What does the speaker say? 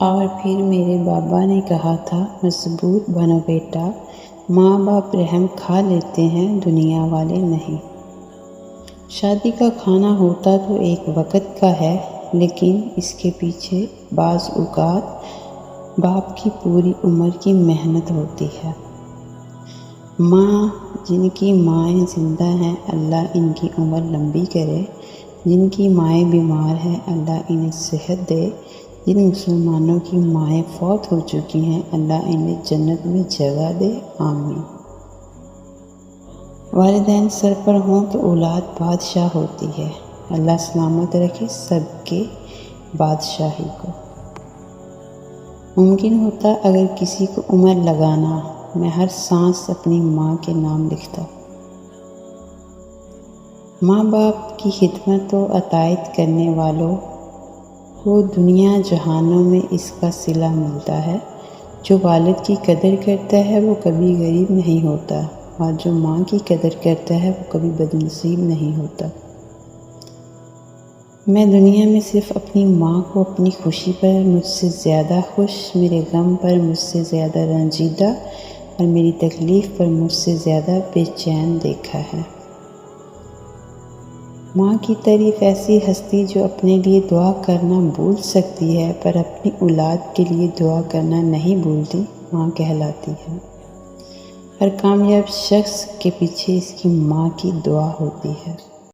اور پھر میرے بابا نے کہا تھا، مضبوط بنو بیٹا، ماں باپ رحم کھا لیتے ہیں، دنیا والے نہیں۔ شادی کا کھانا ہوتا تو ایک وقت کا ہے، لیکن اس کے پیچھے بعض اوقات باپ کی پوری عمر کی محنت ہوتی ہے۔ ماں، جن کی مائیں زندہ ہیں، اللہ ان کی عمر لمبی کرے۔ جن کی مائیں بیمار ہیں، اللہ انہیں صحت دے۔ جن مسلمانوں کی مائیں فوت ہو چکی ہیں، اللہ انہیں جنت میں جگہ دے، آمین۔ والدین سر پر ہوں تو اولاد بادشاہ ہوتی ہے۔ اللہ سلامت رکھے سب کے بادشاہی کو۔ ممکن ہوتا اگر کسی کو عمر لگانا، میں ہر سانس اپنی ماں کے نام لکھتا۔ ماں باپ کی خدمت و اطاعت کرنے والوں کو دنیا جہانوں میں اس کا صلہ ملتا ہے۔ جو والد کی قدر کرتا ہے وہ کبھی غریب نہیں ہوتا، اور جو ماں کی قدر کرتا ہے وہ کبھی بدنصیب نہیں ہوتا۔ میں دنیا میں صرف اپنی ماں کو اپنی خوشی پر مجھ سے زیادہ خوش، میرے غم پر مجھ سے زیادہ رنجیدہ اور میری تکلیف پر مجھ سے زیادہ بے چین دیکھا ہے۔ ماں کی تعریف ایسی ہستی جو اپنے لیے دعا کرنا بھول سکتی ہے پر اپنی اولاد کے لیے دعا کرنا نہیں بھولتی، ماں کہلاتی ہے۔ ہر کامیاب شخص کے پیچھے اس کی ماں کی دعا ہوتی ہے۔